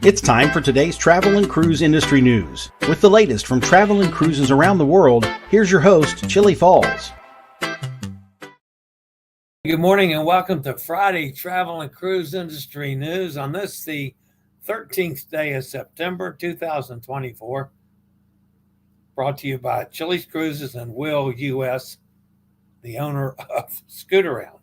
It's time for today's travel and cruise industry news. With the latest from travel and cruises around the world, here's your host, Chillie Falls. Good morning and welcome to Friday Travel and Cruise Industry News on this, the 13th day of September 2024. Brought to you by chilliescruises and Will U.S., the owner of Scootaround.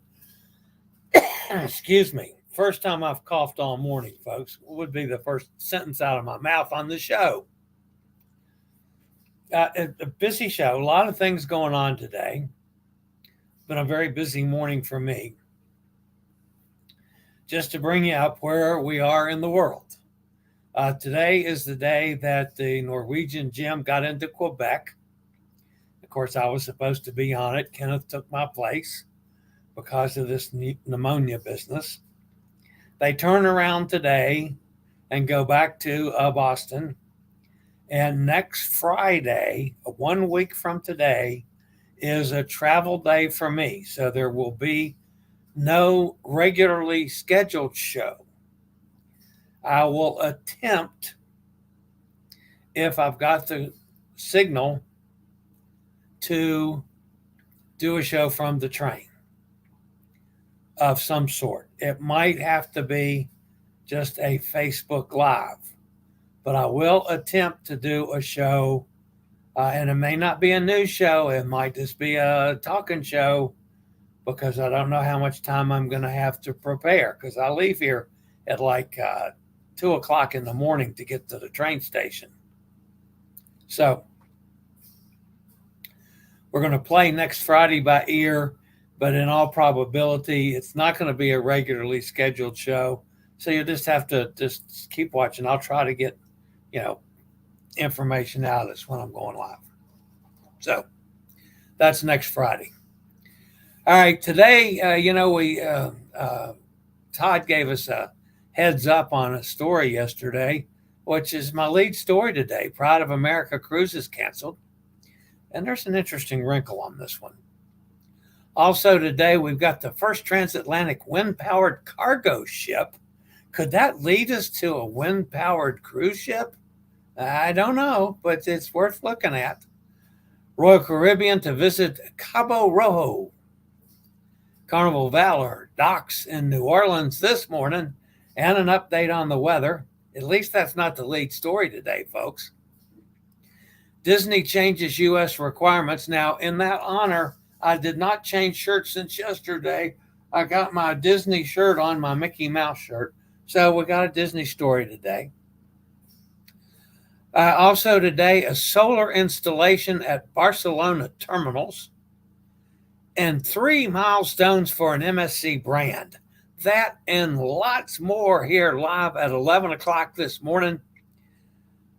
Excuse me. First time I've coughed all morning, folks. Would be the first sentence out of my mouth on the show. A busy show. A lot of things going on today. Been a very busy morning for me. Just to bring you up where we are in the world. Today is the day that the Norwegian Gem got into Quebec. Of course, I was supposed to be on it. Kenneth took my place because of this pneumonia business. They turn around today and go back to Boston. And next Friday, 1 week from today, is a travel day for me. So there will be no regularly scheduled show. I will attempt, if I've got the signal, to do a show from the train of some sort. It might have to be just a Facebook Live, but I will attempt to do a show, and it may not be a news show. It might just be a talking show because I don't know how much time I'm going to have to prepare because I leave here at like 2 o'clock in the morning to get to the train station. So we're going to play next Friday by ear, but in all probability, it's not going to be a regularly scheduled show. So you'll just have to just keep watching. I'll try to get, information out as when I'm going live. So that's next Friday. All right, today, Todd gave us a heads up on a story yesterday, which is my lead story today. Pride of America Cruises canceled. And there's an interesting wrinkle on this one. Also today, we've got the first transatlantic wind-powered cargo ship. Could that lead us to a wind-powered cruise ship? I don't know, but it's worth looking at. Royal Caribbean to visit Cabo Rojo. Carnival Valor docks in New Orleans this morning, and an update on the weather. At least that's not the lead story today, folks. Disney changes U.S. requirements. Now, in that honor, I did not change shirts since yesterday. I got my Disney shirt on, my Mickey Mouse shirt. So we got a Disney story today. Also today, a solar installation at Barcelona terminals and 3 milestones for an MSC brand. That and lots more here live at 11 o'clock this morning.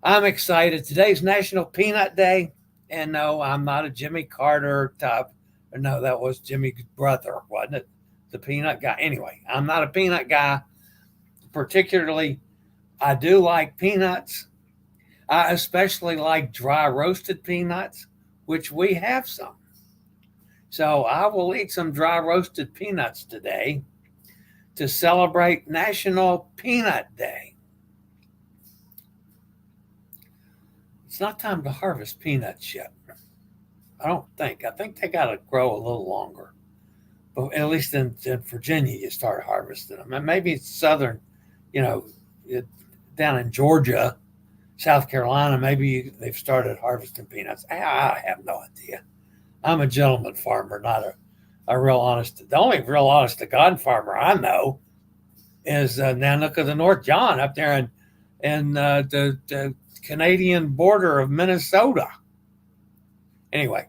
I'm excited. Today's National Peanut Day. And no, I'm not a Jimmy Carter type. No, that was Jimmy's brother, wasn't it? The peanut guy. Anyway, I'm not a peanut guy. Particularly, I do like peanuts. I especially like dry roasted peanuts, which we have some. So I will eat some dry roasted peanuts today to celebrate National Peanut Day. It's not time to harvest peanuts yet. I don't think. I think they got to grow a little longer. But at least in Virginia, you start harvesting them. And maybe it's southern, down in Georgia, South Carolina, maybe they've started harvesting peanuts. I have no idea. I'm a gentleman farmer, not a real honest. The only real honest to God farmer I know is Nanook of the North, John, up there in the Canadian border of Minnesota. Anyway,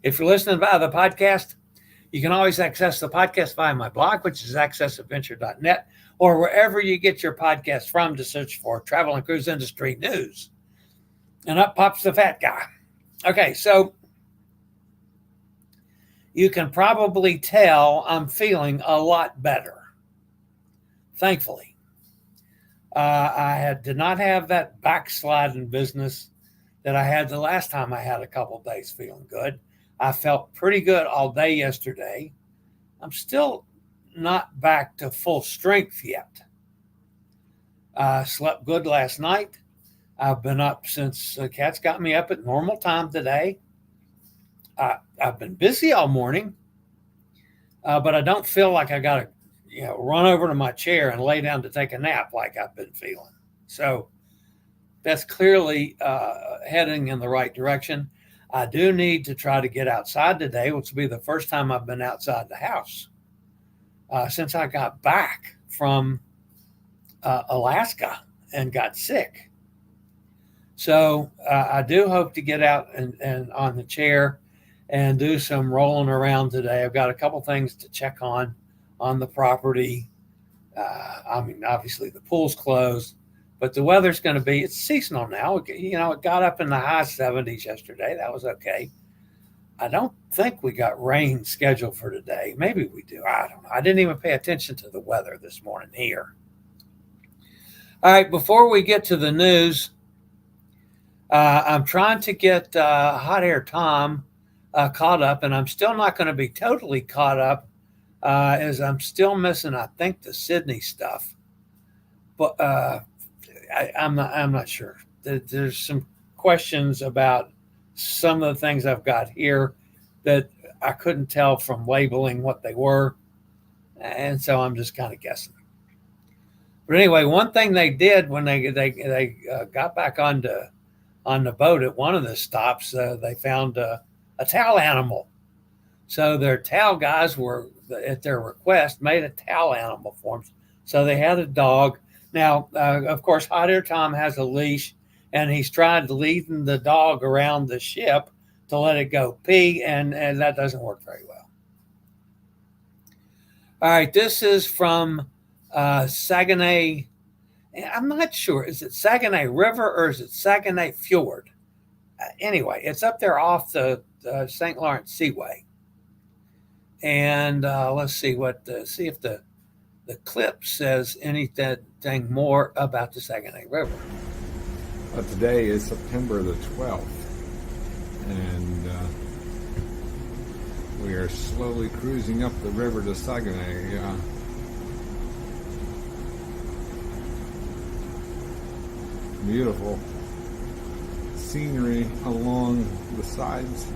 if you're listening via the podcast, you can always access the podcast via my blog, which is accessadventure.net, or wherever you get your podcast from to search for Travel and Cruise Industry News. And up pops the fat guy. Okay, so you can probably tell I'm feeling a lot better. Thankfully. I did not have that backsliding business that I had the last time I had a couple of days feeling good. I felt pretty good all day yesterday. I'm still not back to full strength yet. I slept good last night. I've been up since the cats got me up at normal time today. I've been busy all morning, but I don't feel like I got to, run over to my chair and lay down to take a nap like I've been feeling. So that's clearly heading in the right direction. I do need to try to get outside today, which will be the first time I've been outside the house since I got back from Alaska and got sick. So I do hope to get out and on the chair and do some rolling around today. I've got a couple things to check on the property. Obviously the pool's closed, but the weather's going to be, it's seasonal now. It got up in the high 70s yesterday. That was okay. I don't think we got rain scheduled for today. Maybe we do. I don't know. I didn't even pay attention to the weather this morning here. All right, before we get to the news, I'm trying to get Hot Air Tom caught up, and I'm still not going to be totally caught up as I'm still missing, I think, the Sydney stuff. But I'm not sure. There's some questions about some of the things I've got here that I couldn't tell from labeling what they were, and so I'm just kind of guessing. But anyway, one thing they did when they got back on the boat at one of the stops, they found a towel animal. So their towel guys were, at their request, made a towel animal for them. So they had a dog. Now, of course, Hot Air Tom has a leash, and he's tried leading the dog around the ship to let it go pee, and that doesn't work very well. All right, this is from Saguenay. I'm not sure. Is it Saguenay River or is it Saguenay Fjord? Anyway, it's up there off the St. Lawrence Seaway. And let's see see if the clip says anything more about the Saguenay River. Today is September the 12th, and we are slowly cruising up the river to Saguenay. Beautiful scenery along the sides.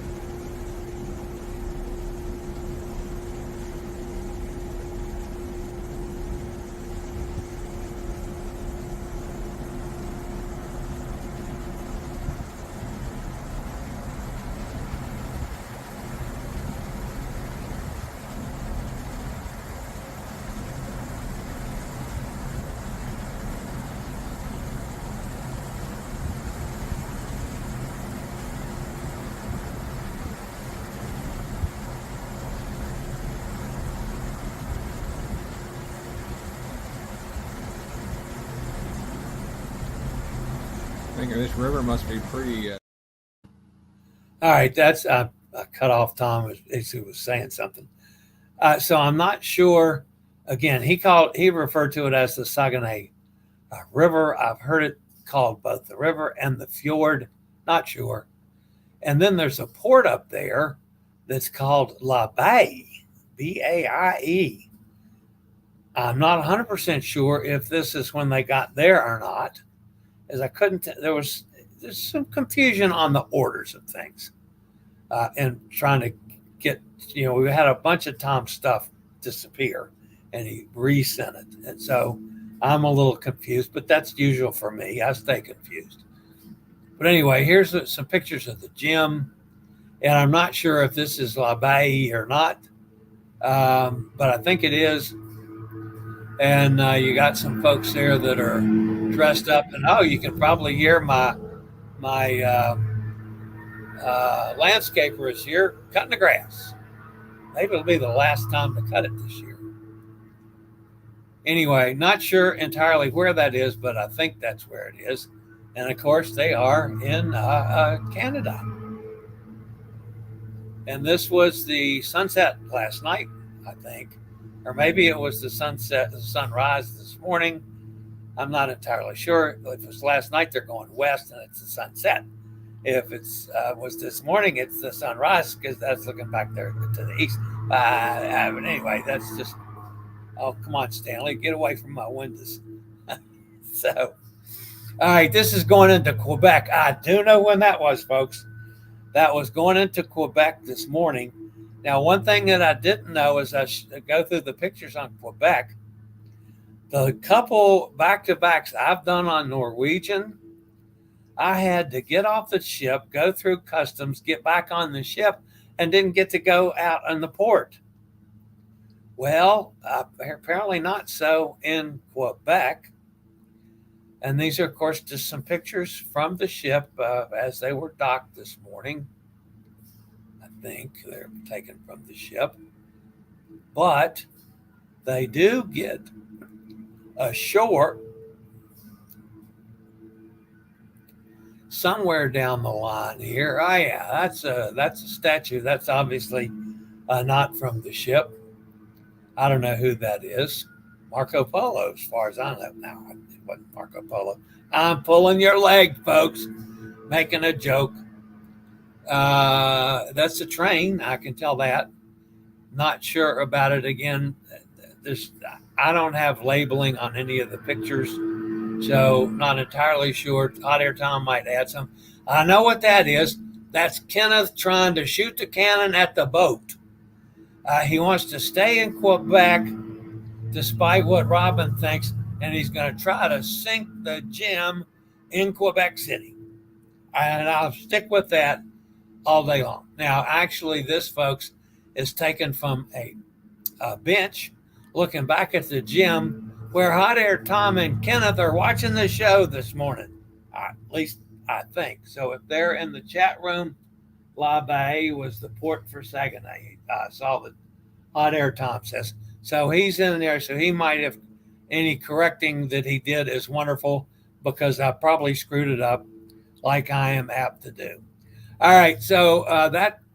This river must be pretty. All right, that's I cut off Tom as he was saying something. So I'm not sure. Again, he referred to it as the Saguenay River. I've heard it called both the river and the fjord. Not sure. And then there's a port up there that's called La Baie, Baie. I'm not 100% sure if this is when they got there or not, as I couldn't. There's some confusion on the orders of things, and trying to get. We had a bunch of Tom's stuff disappear, and he resent it, and so I'm a little confused. But that's usual for me. I stay confused. But anyway, here's some pictures of the gym, and I'm not sure if this is La Baie or not, but I think it is. And you got some folks there that are dressed up, and you can probably hear my landscaper is here cutting the grass. Maybe it'll be the last time to cut it this year. Anyway, not sure entirely where that is, but I think that's where it is. And of course, they are in Canada. And this was the sunset last night, I think. Or maybe it was the sunrise this morning. I'm not entirely sure. If it was last night, they're going west, and it's the sunset. If it was this morning, it's the sunrise, because that's looking back there to the east. But anyway, that's just, oh, come on, Stanley, get away from my windows. So, all right, this is going into Quebec. I do know when that was, folks. That was going into Quebec this morning. Now, one thing that I didn't know as I go through the pictures on Quebec, the couple back-to-backs I've done on Norwegian, I had to get off the ship, go through customs, get back on the ship, and didn't get to go out on the port. Well, apparently not so in Quebec. And these are, of course, just some pictures from the ship as they were docked this morning. I think they're taken from the ship. But they do get ashore somewhere down the line here. Oh, yeah, that's a statue. That's obviously not from the ship. I don't know who that is. Marco Polo, as far as I know. No, it wasn't Marco Polo. I'm pulling your leg, folks. Making a joke. That's a train. I can tell that. Not sure about it. Again, I don't have labeling on any of the pictures, so not entirely sure. Hot Air Tom might add some. I know what that is. That's Kenneth trying to shoot the cannon at the boat. He wants to stay in Quebec despite what Robin thinks, and he's going to try to sink the gem in Quebec City. And I'll stick with that all day long. Now, actually, this, folks, is taken from a bench looking back at the gym where Hot Air Tom and Kenneth are watching the show this morning. At least I think. So if they're in the chat room, La Baie was the port for Saguenay. I saw that Hot Air Tom says. So he's in there, so he might have any correcting that he did is wonderful because I probably screwed it up like I am apt to do. All right, so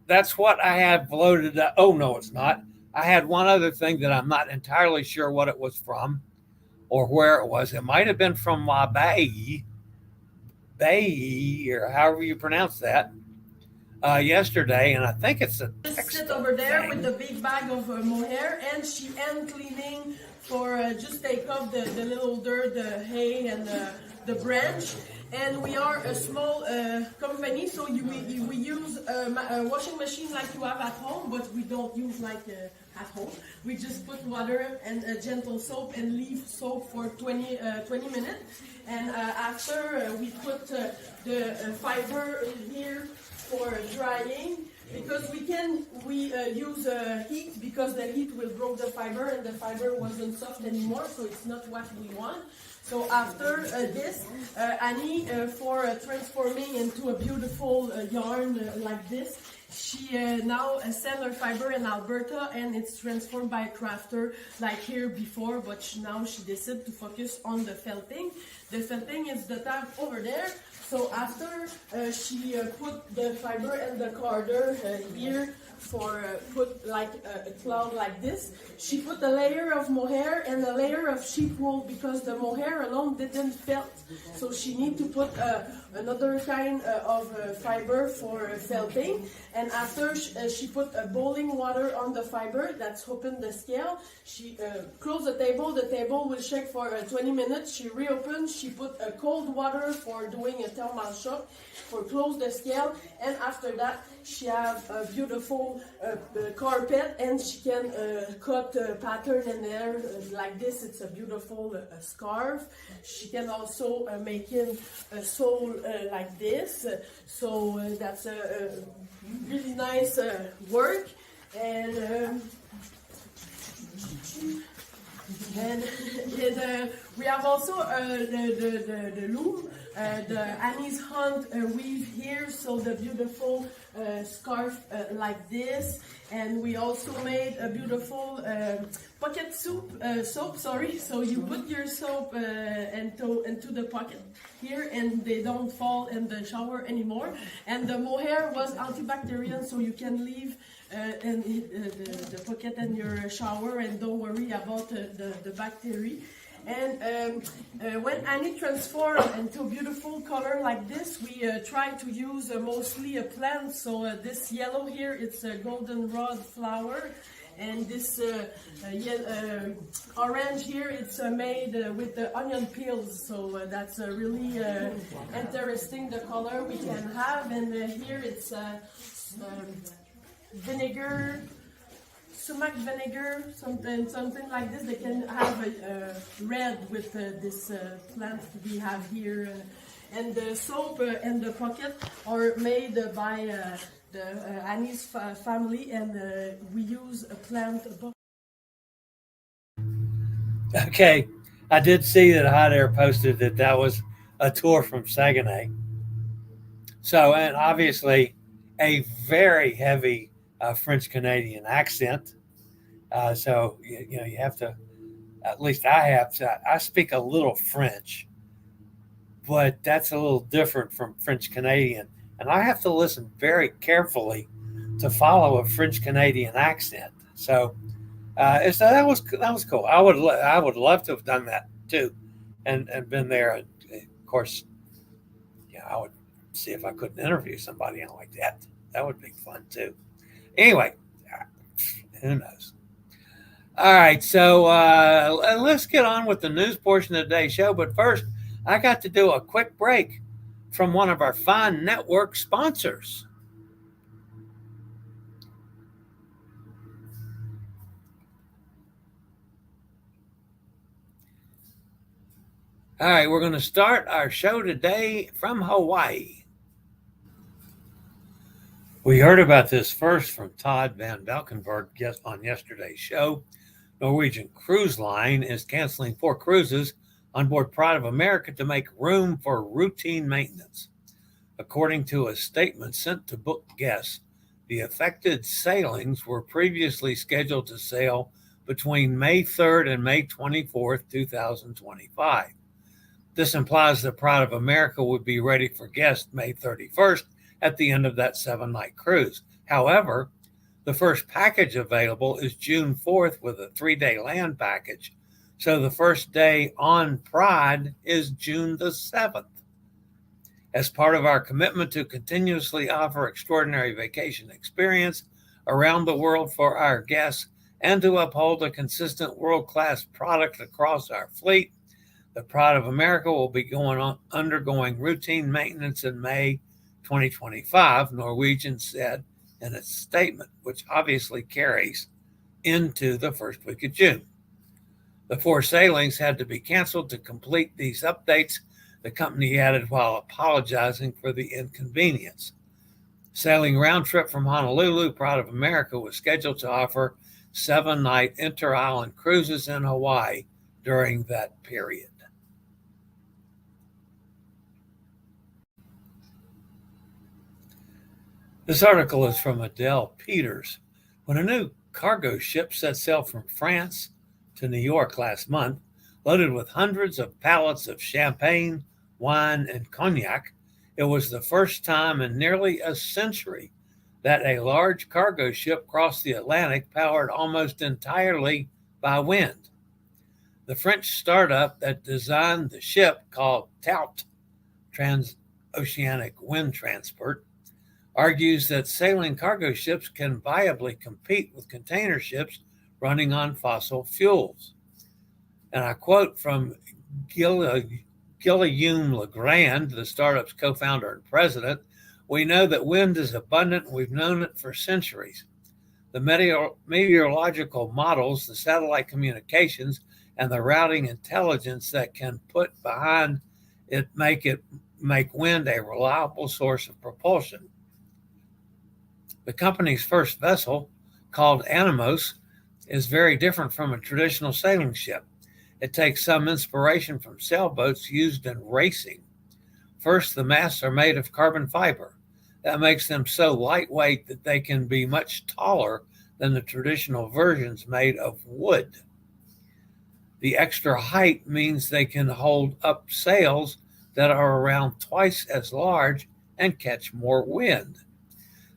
that's what I have loaded up. Oh, no, it's not. I had one other thing that I'm not entirely sure what it was from or where it was. It might have been from La Baie, or however you pronounce that, yesterday, and I think it's a just sit over there with the big bag of mohair, and she hand cleaning for just take off the little dirt, the hay, and the branch. And we are a small company, so we use a washing machine like you have at home, but we don't use like at home. We just put water and a gentle soap and leave soap for 20 minutes. And after we put the fiber here for drying, because we use heat, because the heat will break the fiber, and the fiber wasn't soft anymore, so it's not what we want. So after this, Annie, for transforming into a beautiful yarn like this, she now sell her fiber in Alberta, and it's transformed by a crafter like here before, but now she decided to focus on the felting. The felting is the tab over there. So after she put the fiber and the carder here for put like a cloud like this, she put a layer of mohair and a layer of sheep wool because the mohair alone didn't felt. So she need to put another kind of fiber for felting. And after she put a boiling water on the fiber, that's open the scale. She close the table will shake for 20 minutes. She reopened, she put a cold water for doing a thermal shock, for close the scale, and after that she have a beautiful carpet, and she can cut a pattern in there like this. It's a beautiful scarf. She can also make in a sole like this. So that's a really nice work. And we have also the loom, the Annie's Hunt weave here, so the beautiful scarf like this. And we also made a beautiful pocket soap, sorry. So you put your soap into the pocket here, and they don't fall in the shower anymore. And the mohair was antibacterial, so you can leave the pocket in your shower and don't worry about the bacteria. And when Annie transforms into beautiful color like this, we try to use mostly a plant. So this yellow here, it's a goldenrod flower. And this orange here, it's made with the onion peels. So that's really interesting, the color we can have. And here it's vinegar, sumac vinegar, something like this. They can have a red with this plant we have here. And the soap and the pocket are made by Annie's family, and we use a plant. Okay, I did see that Hot Air posted that was a tour from Saguenay. So, and obviously a very heavy French Canadian accent. So you have to, at least I have to. I speak a little French, but that's a little different from French Canadian. And I have to listen very carefully to follow a French Canadian accent. So, so that was cool. I would love to have done that too, and been there. And of course, I would see if I couldn't interview somebody like that. That would be fun too. Anyway, who knows? All right, so let's get on with the news portion of today's show. But first, I got to do a quick break from one of our fine network sponsors. All right, we're going to start our show today from Hawaii. We heard about this first from Todd Van Valkenburg on yesterday's show. Norwegian Cruise Line is canceling 4 cruises on board Pride of America to make room for routine maintenance. According to a statement sent to book guests, the affected sailings were previously scheduled to sail between May 3rd and May 24th, 2025. This implies that Pride of America would be ready for guests May 31st at the end of that 7-night cruise. However, the first package available is June 4th with a 3-day land package. So the first day on Pride is June the 7th. As part of our commitment to continuously offer extraordinary vacation experience around the world for our guests and to uphold a consistent world-class product across our fleet, the Pride of America will be undergoing routine maintenance in May 2025, Norwegian said in its statement, which obviously carries into the first week of June. The 4 sailings had to be canceled to complete these updates, the company added while apologizing for the inconvenience. Sailing round trip from Honolulu, Pride of America was scheduled to offer 7-night inter-island cruises in Hawaii during that period. This article is from Adele Peters. When a new cargo ship set sail from France to New York last month, loaded with hundreds of pallets of champagne, wine, and cognac, it was the first time in nearly a century that a large cargo ship crossed the Atlantic powered almost entirely by wind. The French startup that designed the ship, called TOUT, Transoceanic Wind Transport, argues that sailing cargo ships can viably compete with container ships running on fossil fuels. And I quote from Guillaume Legrand, the startup's co-founder and president, "We know that wind is abundant and we've known it for centuries. The meteorological models, the satellite communications, and the routing intelligence that can put behind it make wind a reliable source of propulsion." The company's first vessel, called Animos, is very different from a traditional sailing ship. It takes some inspiration from sailboats used in racing. First, the masts are made of carbon fiber. That makes them so lightweight that they can be much taller than the traditional versions made of wood. The extra height means they can hold up sails that are around twice as large and catch more wind.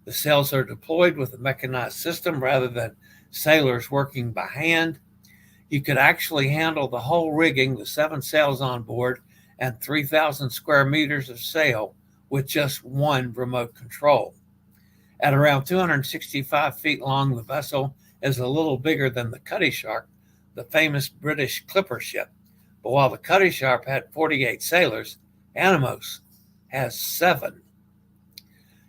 The sails are deployed with a mechanized system rather than sailors working by hand. You could actually handle the whole rigging with 7 sails on board and 3,000 square meters of sail with just one remote control. At around 265 feet long, the vessel is a little bigger than the Cutty Shark, the famous British clipper ship. But while the Cutty Shark had 48 sailors, Animos has 7.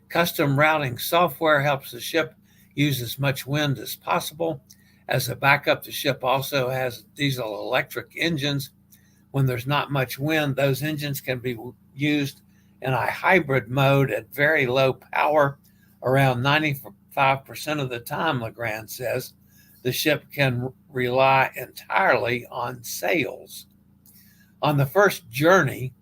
Custom routing software helps the ship use as much wind as possible. As a backup, the ship also has diesel electric engines. When there's not much wind, those engines can be used in a hybrid mode at very low power. Around 95% of the time, Legrand says, the ship can rely entirely on sails. On the first journey,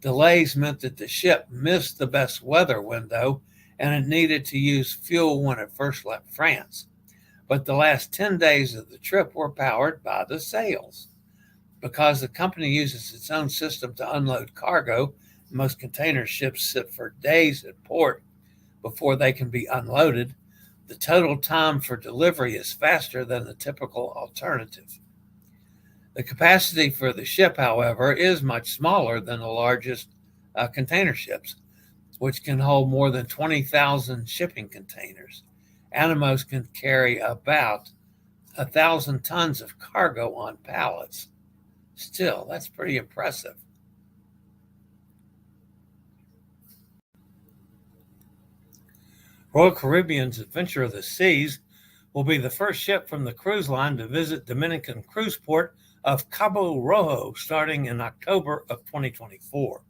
delays meant that the ship missed the best weather window and it needed to use fuel when it first left France. But the last 10 days of the trip were powered by the sails. Because the company uses its own system to unload cargo, most container ships sit for days at port before they can be unloaded. The total time for delivery is faster than the typical alternative. The capacity for the ship, however, is much smaller than the largest container ships, which can hold more than 20,000 shipping containers. Animos can carry about 1,000 tons of cargo on pallets. Still, that's pretty impressive. Royal Caribbean's Adventure of the Seas will be the first ship from the cruise line to visit Dominican cruise port of Cabo Rojo starting in October of 2024.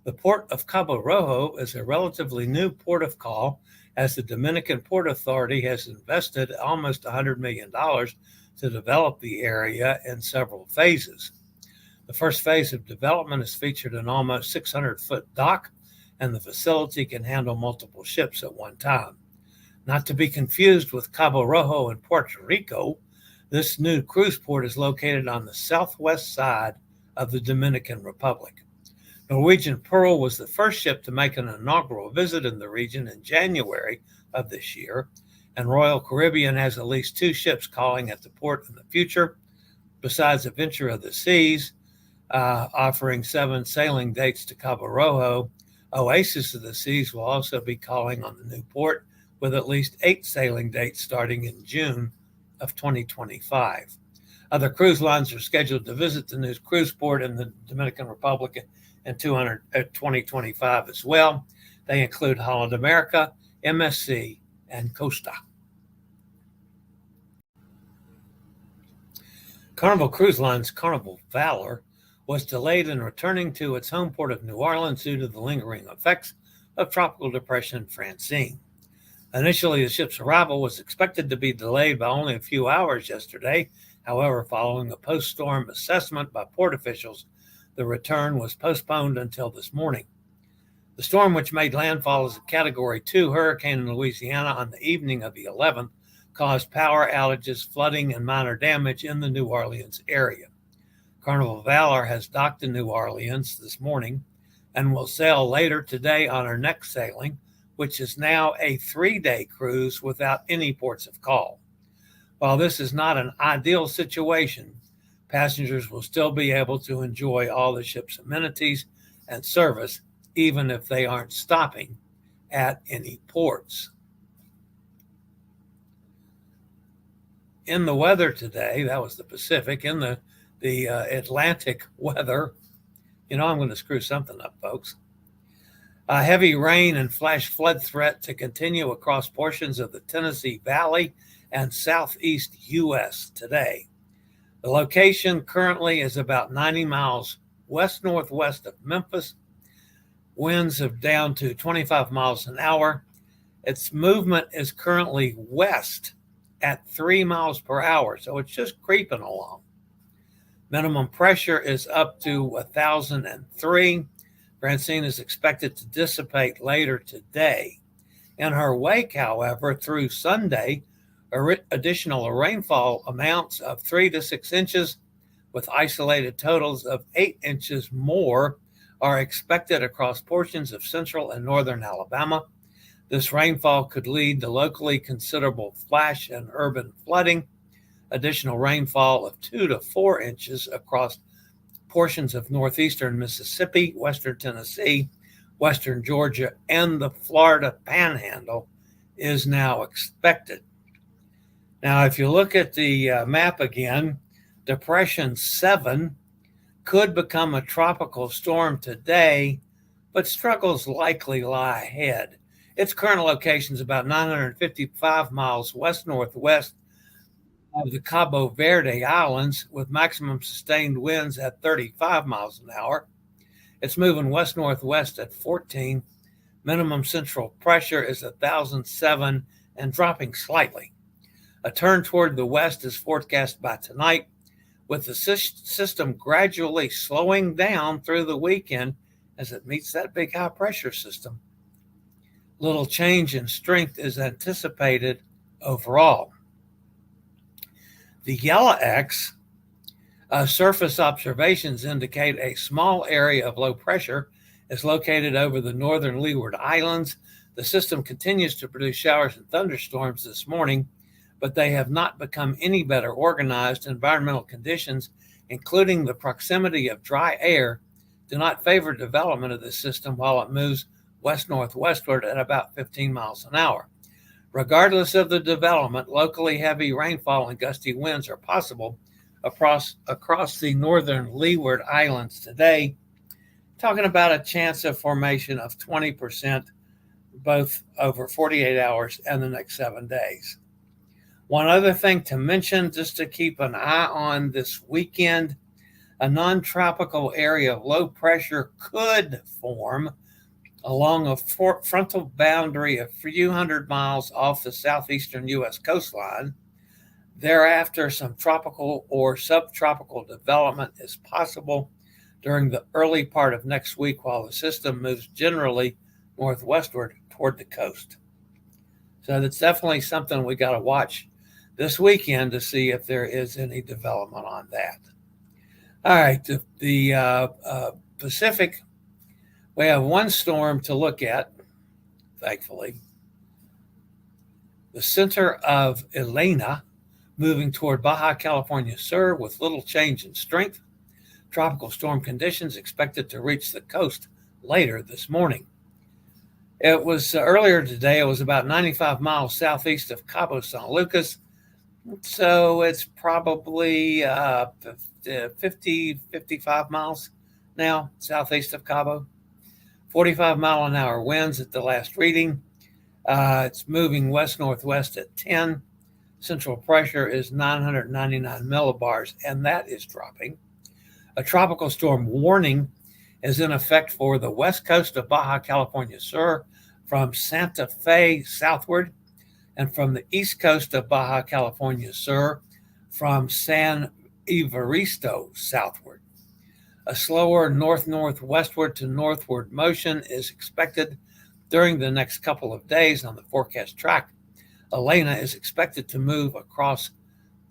The port of Cabo Rojo is a relatively new port of call, as the Dominican Port Authority has invested almost $100 million to develop the area in several phases. The first phase of development has featured an almost 600-foot dock, and the facility can handle multiple ships at one time. Not to be confused with Cabo Rojo in Puerto Rico, this new cruise port is located on the southwest side of the Dominican Republic. Norwegian Pearl was the first ship to make an inaugural visit in the region in January of this year, and Royal Caribbean has at least 2 ships calling at the port in the future. Besides Adventure of the Seas, offering 7 sailing dates to Cabo Rojo, Oasis of the Seas will also be calling on the new port with at least 8 sailing dates starting in June of 2025. Other cruise lines are scheduled to visit the new cruise port in the Dominican Republic in 2025 as well. They include Holland America, MSC, and Costa. Carnival Cruise Line's Carnival Valor was delayed in returning to its home port of New Orleans due to the lingering effects of Tropical Depression Francine. Initially, the ship's arrival was expected to be delayed by only a few hours yesterday. However, following a post-storm assessment by port officials, the return was postponed until this morning. The storm, which made landfall as a Category 2 hurricane in Louisiana on the evening of the 11th, caused power outages, flooding, and minor damage in the New Orleans area. Carnival Valor has docked in New Orleans this morning and will sail later today on her next sailing, which is now a 3-day cruise without any ports of call. While this is not an ideal situation, passengers will still be able to enjoy all the ship's amenities and service, even if they aren't stopping at any ports. In the weather today, that was the Pacific. In the Atlantic weather, I'm going to screw something up, folks. A heavy rain and flash flood threat to continue across portions of the Tennessee Valley and southeast U.S. today. The location currently is about 90 miles west-northwest of Memphis. Winds have down to 25 miles an hour. Its movement is currently west at 3 miles per hour, so it's just creeping along. Minimum pressure is up to 1,003. Francine is expected to dissipate later today. In her wake, however, through Sunday, additional rainfall amounts of 3 to 6 inches with isolated totals of 8 inches more are expected across portions of central and northern Alabama. This rainfall could lead to locally considerable flash and urban flooding. additional rainfall of 2 to 4 inches across portions of northeastern Mississippi, western Tennessee, western Georgia, and the Florida Panhandle is now expected. Now, if you look at the map again, Depression 7 could become a tropical storm today, but struggles likely lie ahead. Its current location is about 955 miles west-northwest of the Cabo Verde Islands, with maximum sustained winds at 35 miles an hour. It's moving west-northwest at 14. Minimum central pressure is 1,007 and dropping slightly. A turn toward the west is forecast by tonight, with the system gradually slowing down through the weekend as it meets that big high pressure system. Little change in strength is anticipated overall. The yellow X surface observations indicate a small area of low pressure is located over the northern Leeward Islands. The system continues to produce showers and thunderstorms this morning, but they have not become any better organized. Environmental conditions, including the proximity of dry air, do not favor development of this system while it moves west-northwestward at about 15 miles an hour. Regardless of the development, locally heavy rainfall and gusty winds are possible across the northern Leeward Islands today, talking about a chance of formation of 20% both over 48 hours and the next 7 days. One other thing to mention, just to keep an eye on this weekend, a non-tropical area of low pressure could form along a frontal boundary a few hundred miles off the southeastern U.S. coastline. Thereafter, some tropical or subtropical development is possible during the early part of next week while the system moves generally northwestward toward the coast. So that's definitely something we got to watch this weekend to see if there is any development on that. All right, the Pacific, we have one storm to look at, thankfully. The center of Elena moving toward Baja California Sur with little change in strength. Tropical storm conditions expected to reach the coast later this morning. It was earlier today, it was about 95 miles southeast of Cabo San Lucas. So it's probably 55 miles now southeast of Cabo. 45-mile-an-hour winds at the last reading. It's moving west-northwest at 10. Central pressure is 999 millibars, and that is dropping. A tropical storm warning is in effect for the west coast of Baja California Sur from Santa Fe southward, and from the east coast of Baja California Sur from San Evaristo southward. A slower north-northwestward to northward motion is expected during the next couple of days on the forecast track. Elena is expected to move across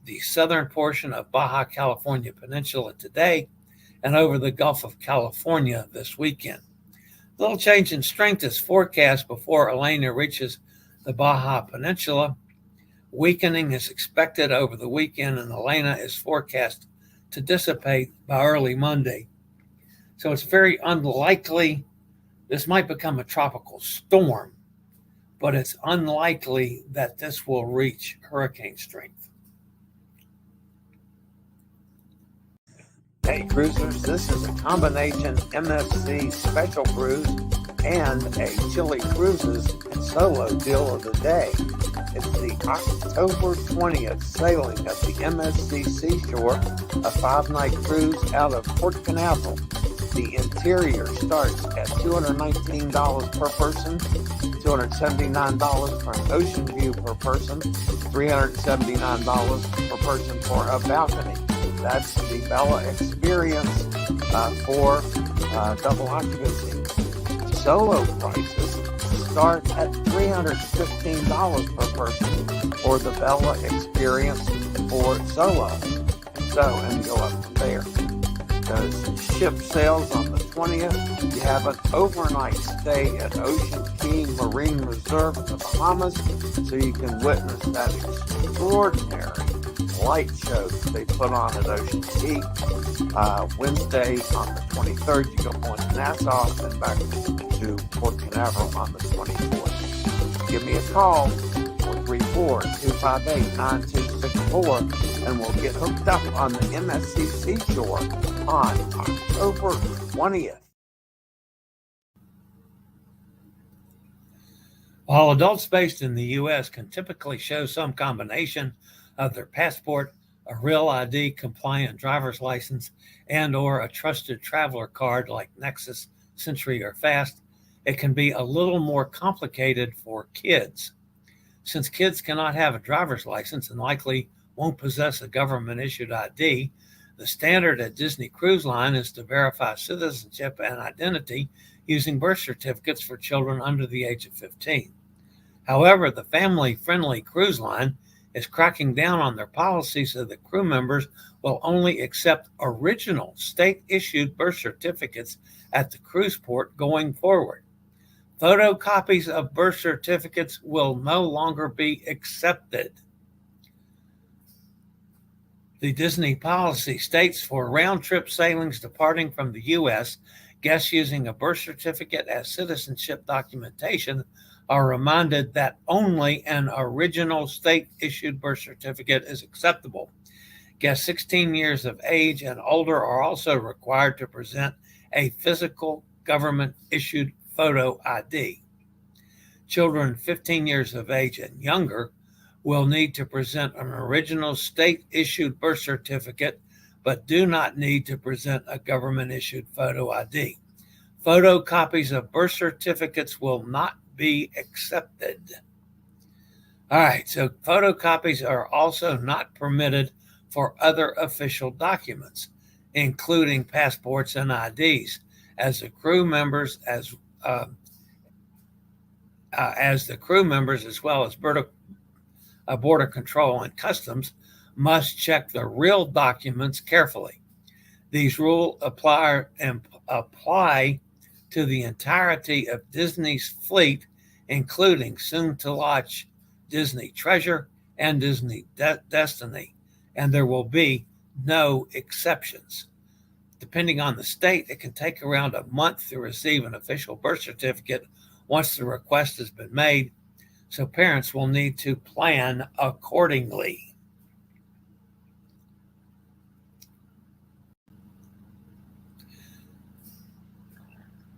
the southern portion of Baja California Peninsula today and over the Gulf of California this weekend. Little change in strength is forecast before Elena reaches the Baja Peninsula. Weakening is expected over the weekend, and Elena is forecast to dissipate by early Monday. So it's very unlikely this might become a tropical storm, but it's unlikely that this will reach hurricane strength. Hey cruisers, this is a combination MSC special cruise and a Chillie Cruises solo deal of the day. It's the October 20th sailing of the MSC Seashore, a 5-night cruise out of Port Canaveral. The interior starts at $219 per person, $279 for an ocean view per person, $379 per person for a balcony. That's the Bella experience for double occupancy. Solo prices start at $315 per person for the Bella experience for solos. So, and go up from there. The ship sails on the 20th. You have an overnight stay at Ocean Key Marine Reserve in the Bahamas, so you can witness that extraordinary light shows they put on at Ocean Peak. Wednesday on the 23rd, you go on to Nassau and back to Port Canaveral on the 24th. Give me a call, 434-258-9264, and we'll get hooked up on the MSC Seashore on October 20th. While adults based in the U.S. can typically show some combination of their passport, a real ID compliant driver's license, and or a trusted traveler card like Nexus, Century, or Fast, it can be a little more complicated for kids. Since kids cannot have a driver's license and likely won't possess a government-issued ID, the standard at Disney Cruise Line is to verify citizenship and identity using birth certificates for children under the age of 15. However, the family-friendly cruise line is cracking down on their policy so that crew members will only accept original state-issued birth certificates at the cruise port going forward. Photocopies of birth certificates will no longer be accepted. The Disney policy states for round-trip sailings departing from the U.S., guests using a birth certificate as citizenship documentation are reminded that only an original state-issued birth certificate is acceptable. Guests 16 years of age and older are also required to present a physical government-issued photo ID. Children 15 years of age and younger will need to present an original state-issued birth certificate, but do not need to present a government-issued photo ID. Photocopies of birth certificates will not be accepted. All right, so photocopies are also not permitted for other official documents, including passports and IDs, as the crew members as well as border control and customs must check the real documents carefully. These rules apply to the entirety of Disney's fleet, including soon-to-launch Disney Treasure and Disney Destiny, and there will be no exceptions. Depending on the state, it can take around a month to receive an official birth certificate once the request has been made, so parents will need to plan accordingly.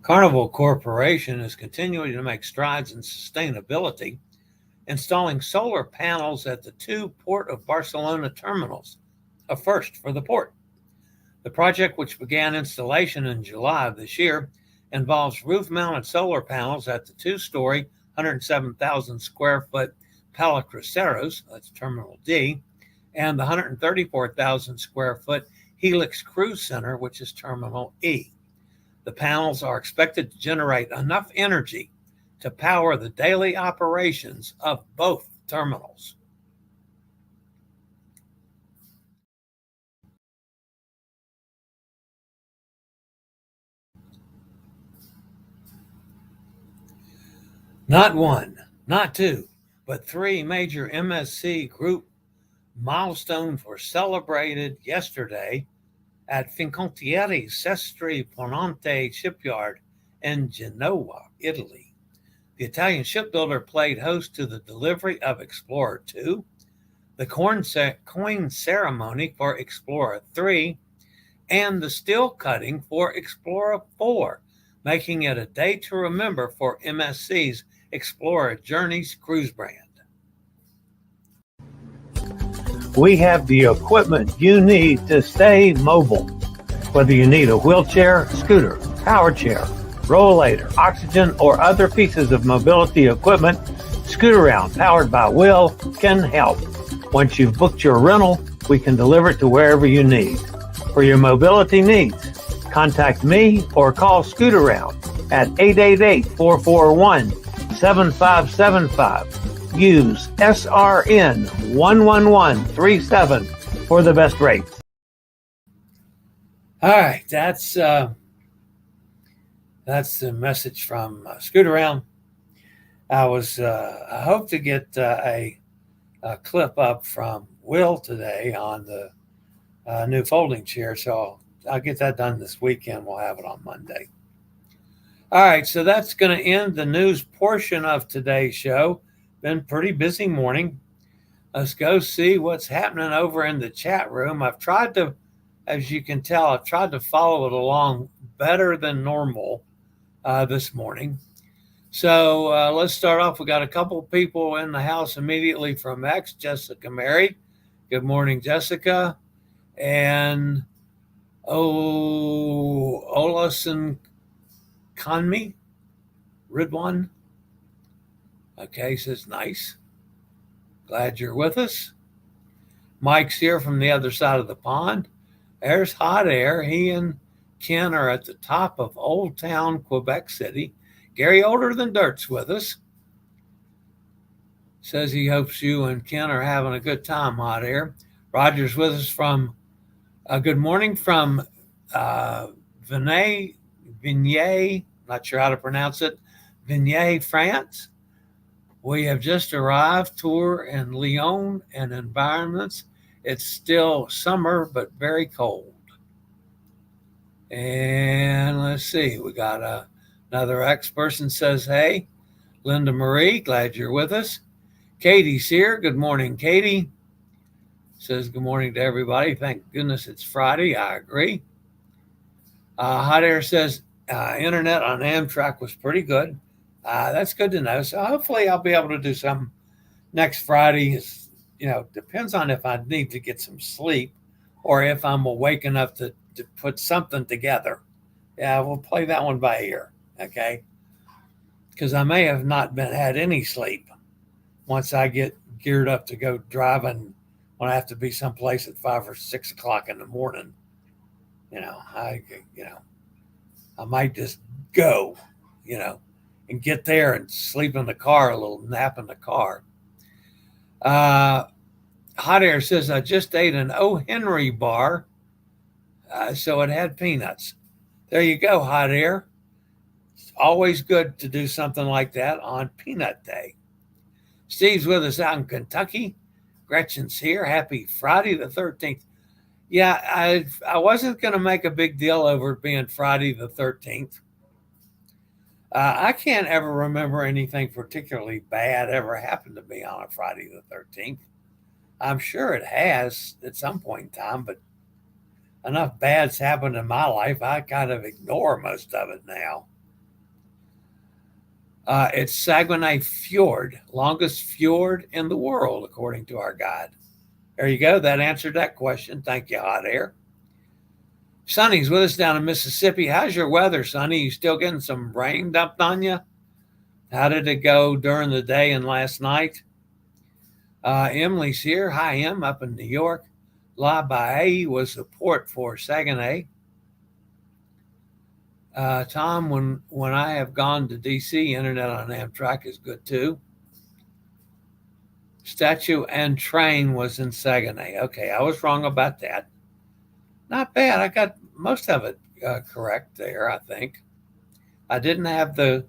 Carnival Corporation is continuing to make strides in sustainability, installing solar panels at the 2 Port of Barcelona terminals, a first for the port. The project, which began installation in July of this year, involves roof-mounted solar panels at the 2-story, 107,000 square foot Pala Cruceros, that's Terminal D, and the 134,000 square foot Helix Cruise Center, which is Terminal E. The panels are expected to generate enough energy to power the daily operations of both terminals. Not one, not two, but 3 major MSC group milestones were celebrated yesterday at Fincantieri Sestri Ponente shipyard in Genoa, Italy. The Italian shipbuilder played host to the delivery of Explorer 2, the coin ceremony for Explorer 3, and the steel cutting for Explorer 4, making it a day to remember for MSC's Explorer Journeys cruise brand. We have the equipment you need to stay mobile. Whether you need a wheelchair, scooter, power chair, rollator, oxygen, or other pieces of mobility equipment, Scootaround, powered by Will, can help. Once you've booked your rental, we can deliver it to wherever you need. For your mobility needs, contact me or call Scootaround at 888-441-7575. Use SRN 11137 for the best rates. All right, that's the message from Scootaround. I hope to get a clip up from Will today on the new folding chair. So I'll get that done this weekend. We'll have it on Monday. All right, so that's going to end the news portion of today's show. Been pretty busy morning. Let's go see what's happening over in the chat room. I've tried to, as you can tell, I've tried to follow it along better than normal this morning. So let's start off. We got a couple people in the house immediately from X. Jessica Mary. Good morning, Jessica. And Olason Kanmi, Ridwan. Okay, says nice. Glad you're with us. Mike's here from the other side of the pond. There's Hot Air. He and Ken are at the top of Old Town, Quebec City. Gary Older Than Dirt's with us. Says he hopes you and Ken are having a good time, Hot Air. Roger's with us from, good morning from Vignay, not sure how to pronounce it, Vignay, France. We have just arrived, tour in Lyon and environments. It's still summer, but very cold. And let's see, we got another ex-person says, hey, Linda Marie, glad you're with us. Katie's here. Good morning, Katie. Says good morning to everybody. Thank goodness it's Friday. I agree. Hot Air says internet on Amtrak was pretty good. That's good to know. So hopefully I'll be able to do some next Friday. Depends on if I need to get some sleep or if I'm awake enough to put something together. Yeah, we'll play that one by ear. Okay. Because I may have not had any sleep once I get geared up to go driving when I have to be someplace at 5 or 6 o'clock in the morning. I might just go, and get there and sleep in the car, a little nap in the car. Hot Air says, I just ate an O. Henry bar, so it had peanuts. There you go, Hot Air. It's always good to do something like that on Peanut Day. Steve's with us out in Kentucky. Gretchen's here. Happy Friday the 13th. Yeah, I wasn't going to make a big deal over it being Friday the 13th. I can't ever remember anything particularly bad ever happened to me on a Friday the 13th. I'm sure it has at some point in time, but enough bad's happened in my life, I kind of ignore most of it now. It's Saguenay Fjord, longest fjord in the world, according to our guide. There you go. That answered that question. Thank you, Hot Air. Sonny's with us down in Mississippi. How's your weather, Sonny? You still getting some rain dumped on you? How did it go during the day and last night? Emily's here. Hi, Em, up in New York. La Baie was the port for Saguenay. Tom, when I have gone to D.C., internet on Amtrak is good too. Statue and train was in Saguenay. Okay, I was wrong about that. Not bad. I got most of it correct there, I think. I didn't have the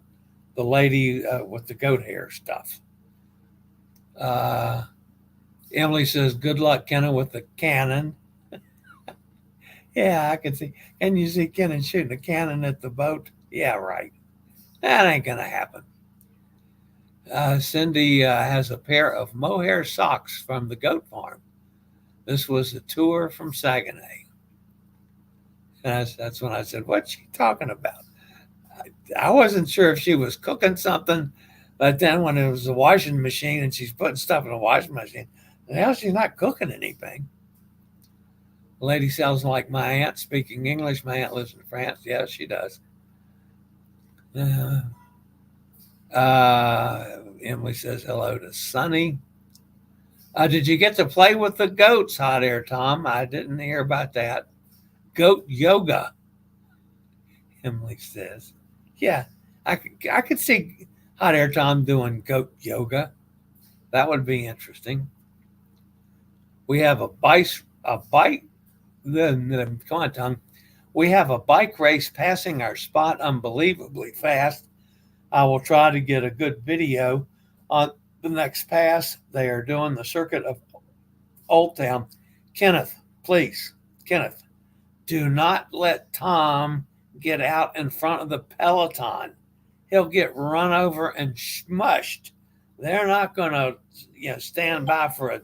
lady with the goat hair stuff. Emily says, good luck, Kenna, with the cannon. Yeah, I can see. Can you see Kenna shooting a cannon at the boat? Yeah, right. That ain't going to happen. Cindy has a pair of mohair socks from the goat farm. This was a tour from Saguenay. And that's when I said, what's she talking about? I wasn't sure if she was cooking something, but then when it was a washing machine and she's putting stuff in a washing machine, now she's not cooking anything. The lady sounds like my aunt speaking English. My aunt lives in France. Yeah, she does. Emily says hello to Sonny. Did you get to play with the goats, Hot Air Tom? I didn't hear about that. Goat yoga, Emily says. Yeah, I could see Hot Air Tom doing goat yoga. That would be interesting. We have a bike. Come on, Tom. We have a bike race passing our spot unbelievably fast. I will try to get a good video on the next pass. They are doing the circuit of Old Town. Kenneth, please, Kenneth, do not let Tom get out in front of the Peloton. He'll get run over and smushed. They're not going to, stand by for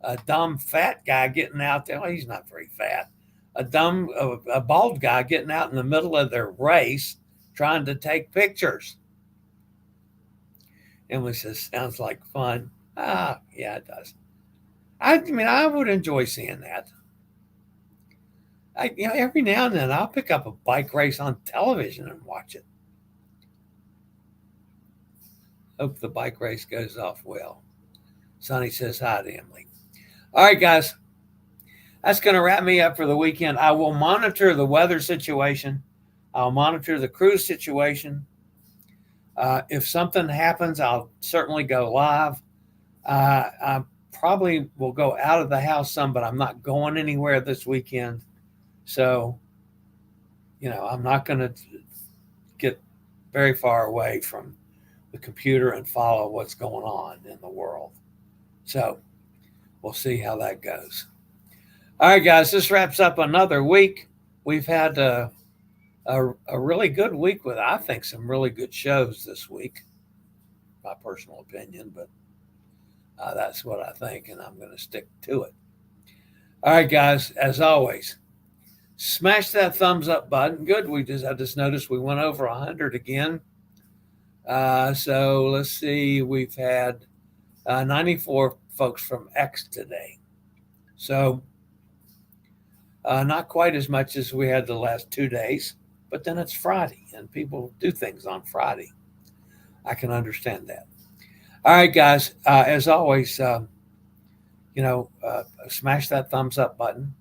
a dumb fat guy getting out there. Well, he's not very fat. A bald guy getting out in the middle of their race trying to take pictures. Emily says, sounds like fun. Ah, yeah, it does. I mean, I would enjoy seeing that. Every now and then I'll pick up a bike race on television and watch it. Hope the bike race goes off well. Sonny says hi to Emily. All right, guys. That's going to wrap me up for the weekend. I will monitor the weather situation. I'll monitor the cruise situation. If something happens, I'll certainly go live. I probably will go out of the house some, but I'm not going anywhere this weekend. So, I'm not going to get very far away from the computer and follow what's going on in the world. So we'll see how that goes. All right, guys, this wraps up another week. We've had a really good week with, I think, some really good shows this week. My personal opinion, but that's what I think, and I'm going to stick to it. All right, guys, as always, smash that thumbs up button. Good. I just noticed we went over 100 again. So let's see. We've had 94 folks from X today. So not quite as much as we had the last 2 days, but then it's Friday and people do things on Friday. I can understand that. All right, guys, as always, smash that thumbs up button.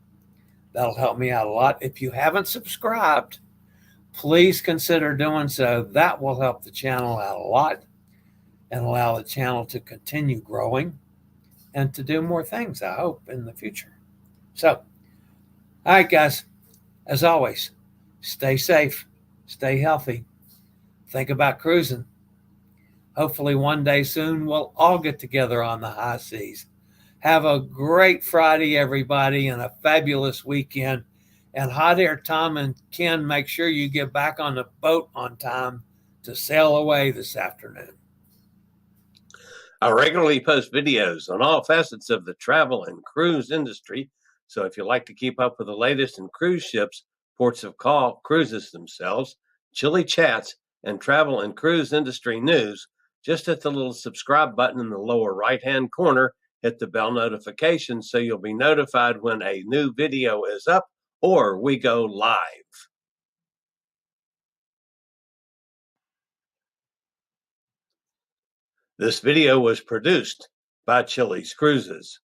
That'll help me out a lot. If you haven't subscribed, please consider doing so. That will help the channel out a lot and allow the channel to continue growing and to do more things, I hope, in the future. So, all right, guys, as always, stay safe, stay healthy, think about cruising. Hopefully one day soon we'll all get together on the high seas. Have a great Friday, everybody, and a fabulous weekend. And Hot Air Tom and Ken, make sure you get back on the boat on time to sail away this afternoon. I regularly post videos on all facets of the travel and cruise industry. So if you like to keep up with the latest in cruise ships, ports of call, cruises themselves, chilly chats, and travel and cruise industry news, just hit the little subscribe button in the lower right-hand corner. Hit the bell notification so you'll be notified when a new video is up or we go live. This video was produced by Chillie's Cruises.